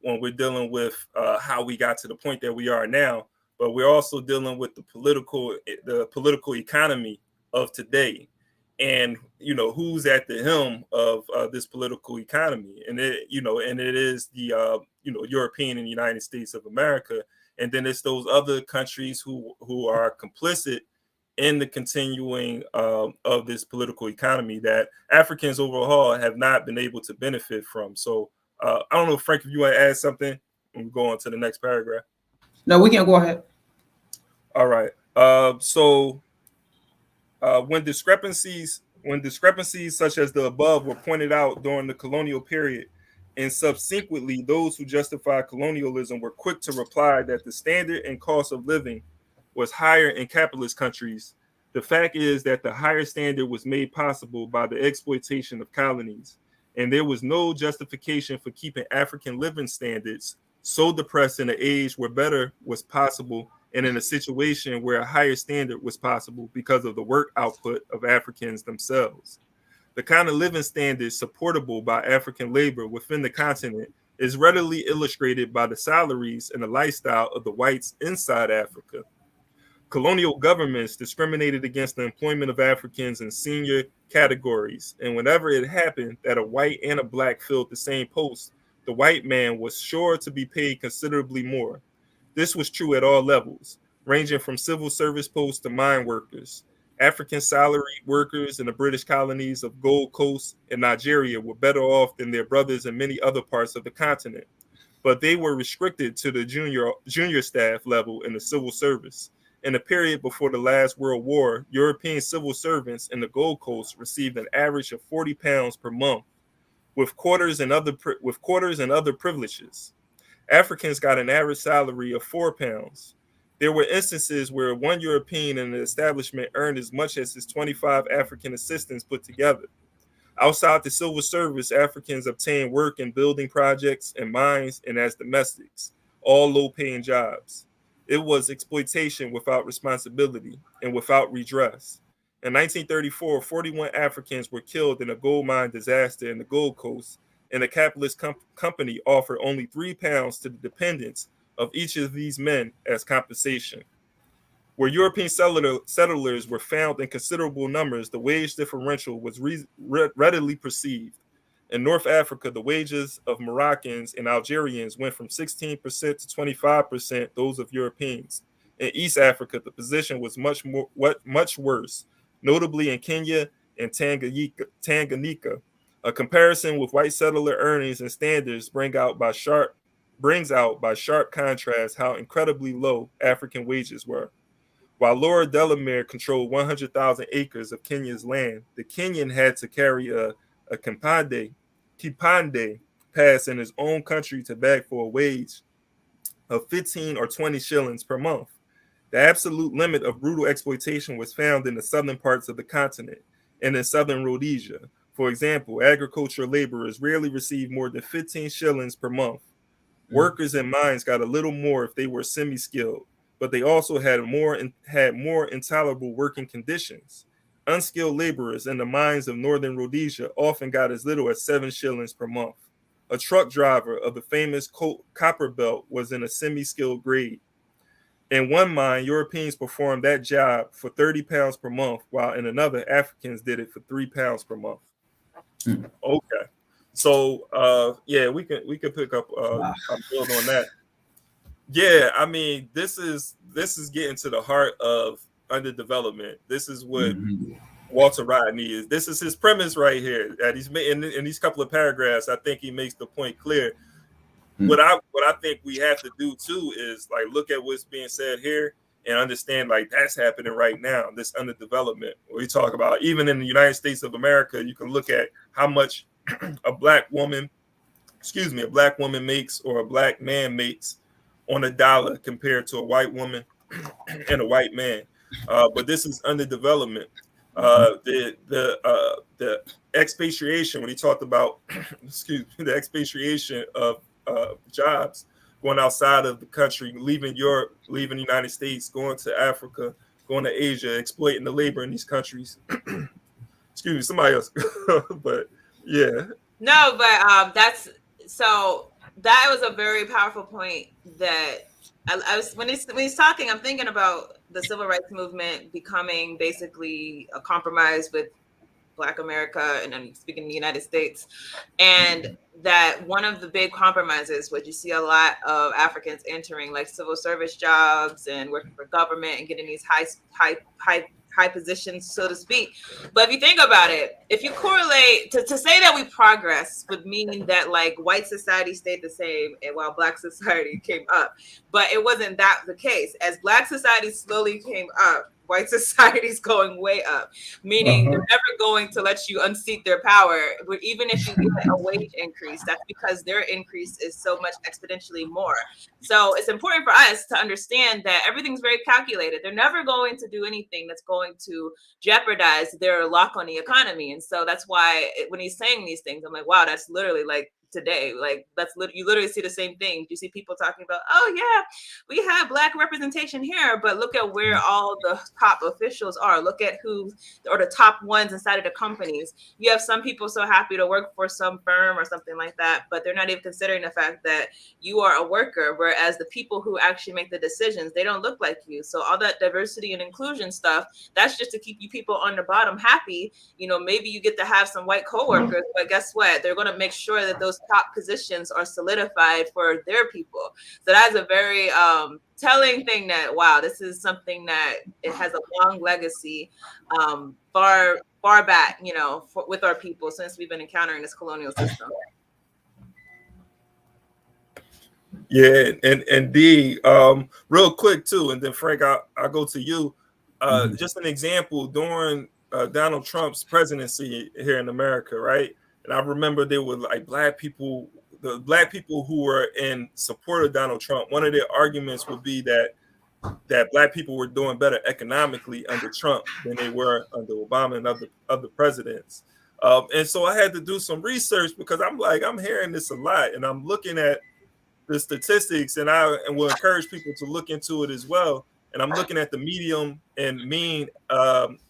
when we're dealing with how we got to the point that we are now, but we're also dealing with the political economy of today, and you know who's at the helm of this political economy, and it is the European and United States of America. And then it's those other countries who are complicit in the continuing of this political economy that Africans overall have not been able to benefit from. So I don't know, Frank, if you want to add something, and we go on to the next paragraph. No, we can go ahead. All right. So when discrepancies such as the above were pointed out during the colonial period, and subsequently those who justified colonialism were quick to reply that the standard and cost of living was higher in capitalist countries, the fact is that the higher standard was made possible by the exploitation of colonies, and there was no justification for keeping African living standards so depressed in an age where better was possible and in a situation where a higher standard was possible because of the work output of Africans themselves. The kind of living standards supportable by African labor within the continent is readily illustrated by the salaries and the lifestyle of the whites inside Africa. Colonial governments discriminated against the employment of Africans in senior categories, and whenever it happened that a white and a black filled the same post, the white man was sure to be paid considerably more. This was true at all levels, ranging from civil service posts to mine workers. African salaried workers in the British colonies of Gold Coast and Nigeria were better off than their brothers in many other parts of the continent, but they were restricted to the junior staff level in the civil service. In the period before the last World War, European civil servants in the Gold Coast received an average of £40 per month, with quarters and other privileges. Africans got an average salary of £4. There were instances where one European in an establishment earned as much as his 25 African assistants put together. Outside the civil service, Africans obtained work in building projects and mines and as domestics, all low-paying jobs. It was exploitation without responsibility and without redress. In 1934, 41 Africans were killed in a gold mine disaster in the Gold Coast, and the capitalist company offered only £3 to the dependents of each of these men as compensation. Where European settlers were found in considerable numbers, the wage differential was readily perceived. In North Africa, the wages of Moroccans and Algerians went from 16% to 25% those of Europeans. In East Africa, the position was much worse, notably in Kenya and Tanganyika. A comparison with white settler earnings and standards brings out by sharp contrast how incredibly low African wages were. While Laura Delamere controlled 100,000 acres of Kenya's land, the Kenyan had to carry a kipande pass in his own country to beg for a wage of 15 or 20 shillings per month. The absolute limit of brutal exploitation was found in the southern parts of the continent and in southern Rhodesia. For example, agricultural laborers rarely received more than 15 shillings per month. Workers in mines got a little more if they were semi-skilled, but they also had more intolerable working conditions. Unskilled laborers in the mines of northern Rhodesia often got as little as 7 shillings per month. A truck driver of the famous copper belt was in a semi-skilled grade. In one mine, Europeans performed that job for £30 per month, while in another, Africans did it for £3 per month. Okay, so yeah, we can pick up a build on that. Yeah, I mean, this is getting to the heart of underdevelopment. This is what Walter Rodney is. This is his premise right here. That he's made in these couple of paragraphs. I think he makes the point clear. What I think we have to do too is like look at what's being said here and understand like that's happening right now. This underdevelopment. We talk about even in the United States of America, you can look at how much a black woman makes or a black man makes on a dollar compared to a white woman and a white man. But this is underdevelopment. The expatriation, when he talked about the expatriation of jobs going outside of the country, leaving Europe, leaving the United States, going to Africa, going to Asia, exploiting the labor in these countries. Excuse me, somebody else. But yeah. No, but that was a very powerful point that I was when he's talking, I'm thinking about the civil rights movement becoming basically a compromise with Black America, and I'm speaking in the United States, and that one of the big compromises, which you see a lot of Africans entering, like civil service jobs and working for government and getting these high positions, so to speak. But if you think about it, if you correlate to say that we progress would mean that like white society stayed the same and while Black society came up. But it wasn't that the case. As Black society slowly came up, white society's going way up, meaning they're never going to let you unseat their power. But even if you get a wage increase, that's because their increase is so much exponentially more. So it's important for us to understand that everything's very calculated. They're never going to do anything that's going to jeopardize their lock on the economy. And so that's why when he's saying these things, I'm like, wow, that's literally like today. Like you literally see the same thing. You see people talking about, oh yeah, we have Black representation here, but look at where all the top officials are. Look at who or the top ones inside of the companies. You have some people so happy to work for some firm or something like that, but they're not even considering the fact that you are a worker, whereas the people who actually make the decisions, they don't look like you. So all that diversity and inclusion stuff, that's just to keep you people on the bottom happy. You know, maybe you get to have some white coworkers, but guess what? They're going to make sure that those top positions are solidified for their people. So that's a very telling thing that, wow, this is something that it has a long legacy, far back, you know, with our people since we've been encountering this colonial system. Yeah, and D, real quick too, and then Frank, I'll go to you. Just an example during Donald Trump's presidency here in America, right? And I remember there were like the Black people who were in support of Donald Trump. One of their arguments would be that Black people were doing better economically under Trump than they were under Obama and other presidents. And so I had to do some research because I'm hearing this a lot, and I'm looking at the statistics, and will encourage people to look into it as well. And I'm looking at the medium and mean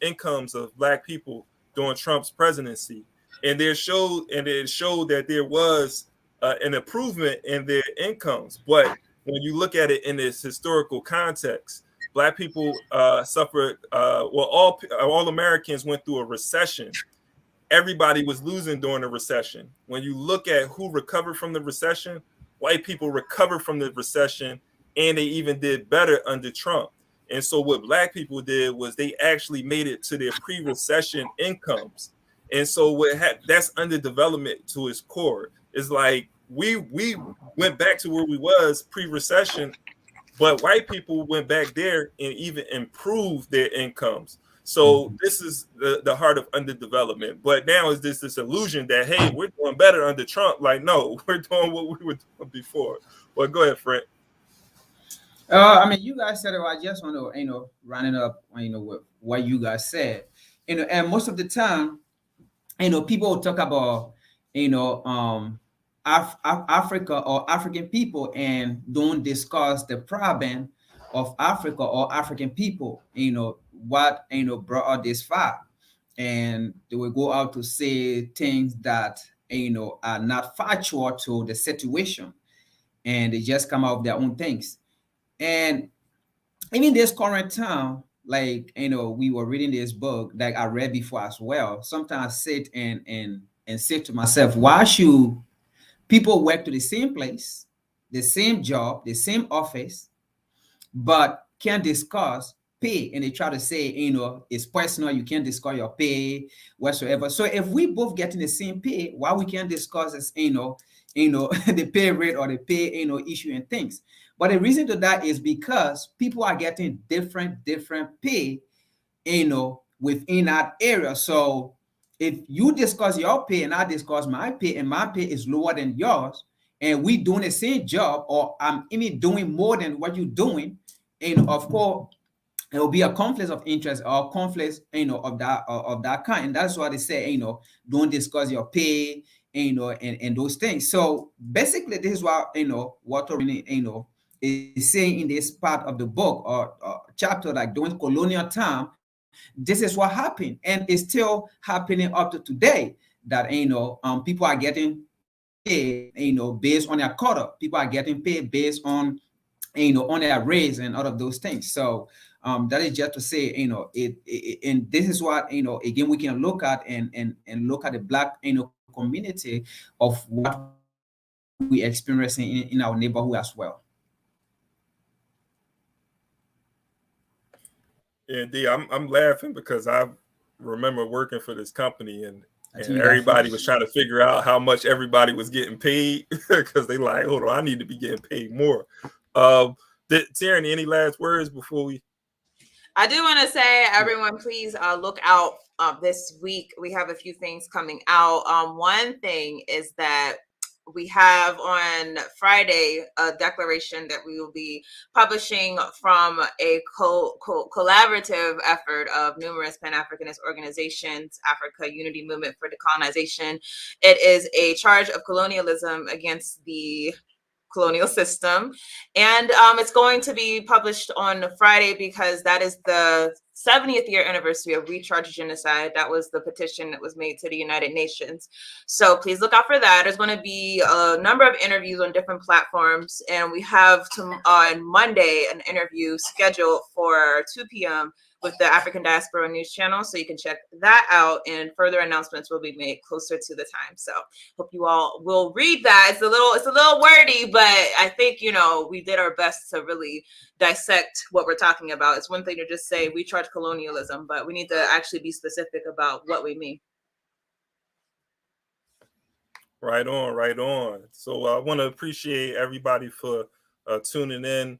incomes of Black people during Trump's presidency. And it showed that there was an improvement in their incomes. But when you look at it in this historical context, Black people suffered, all Americans went through a recession. Everybody was losing during the recession. When you look at who recovered from the recession, white people recovered from the recession, and they even did better under Trump. And so what Black people did was they actually made it to their pre-recession incomes. And so that's underdevelopment to its core. It's like we went back to where we was pre-recession, but white people went back there and even improved their incomes. So this is the heart of underdevelopment. But now is this illusion that, hey, we're doing better under Trump? Like, no, we're doing what we were doing before. Well, go ahead, Frank. I mean, you guys said it. I just want to, running up, with what you guys said, and most of the time, people will talk about, Africa or African people and don't discuss the problem of Africa or African people, what, brought out this far. And they will go out to say things that, are not factual to the situation. And they just come out with their own things. And even this current time, like, we were reading this book that I read before as well. Sometimes I sit and say to myself, why should people work to the same place, the same job, the same office, but can't discuss pay? And they try to say, it's personal, you can't discuss your pay whatsoever. So if we both getting the same pay, why we can't discuss this, the pay rate or the pay, issue and things? But the reason to that is because people are getting different pay, within that area. So if you discuss your pay and I discuss my pay, and my pay is lower than yours, and we doing the same job, or I'm even doing more than what you're doing, of course, there will be a conflict of interest or conflict, of that kind. And that's why they say, don't discuss your pay, and those things. So basically, this is what, what is saying in this part of the book or chapter, like during colonial time, this is what happened, and it's still happening up to today. That people are getting paid, based on their quota. People are getting paid based on on their race and all of those things. So that is just to say, and this is what, again, we can look at and look at the Black, community of what we experiencing in our neighborhood as well. Indeed, I'm laughing because I remember working for this company and everybody was trying to figure out how much everybody was getting paid because they like, hold on, I need to be getting paid more. Tyranny, any last words before we? I do want to say, everyone, please look out this week. We have a few things coming out. One thing is that we have on Friday a declaration that we will be publishing from a collaborative effort of numerous Pan-Africanist organizations, Africa Unity Movement for Decolonization. It is a charge of colonialism against the colonial system, and it's going to be published on Friday because that is the 70th year anniversary of Recharge Genocide. That was the petition that was made to the United Nations. So please look out for that. There's going to be a number of interviews on different platforms, and we have on Monday an interview scheduled for 2 p.m. with the African Diaspora News Channel, so you can check that out, and further announcements will be made closer to the time. So hope you all will read that. It's a little wordy, but I think, we did our best to really dissect what we're talking about. It's one thing to just say we charge colonialism, but we need to actually be specific about what we mean. Right on, right on. So I want to appreciate everybody for tuning in,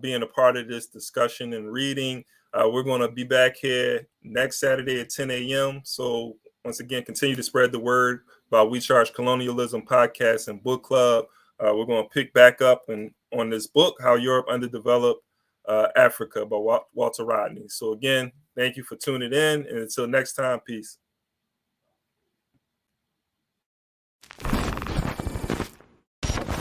being a part of this discussion and reading. We're going to be back here next Saturday at 10 a.m. So once again, continue to spread the word about We Charge Colonialism podcast and book club. We're going to pick back up on this book, How Europe Underdeveloped Africa by Walter Rodney. So again, thank you for tuning in. And until next time, peace.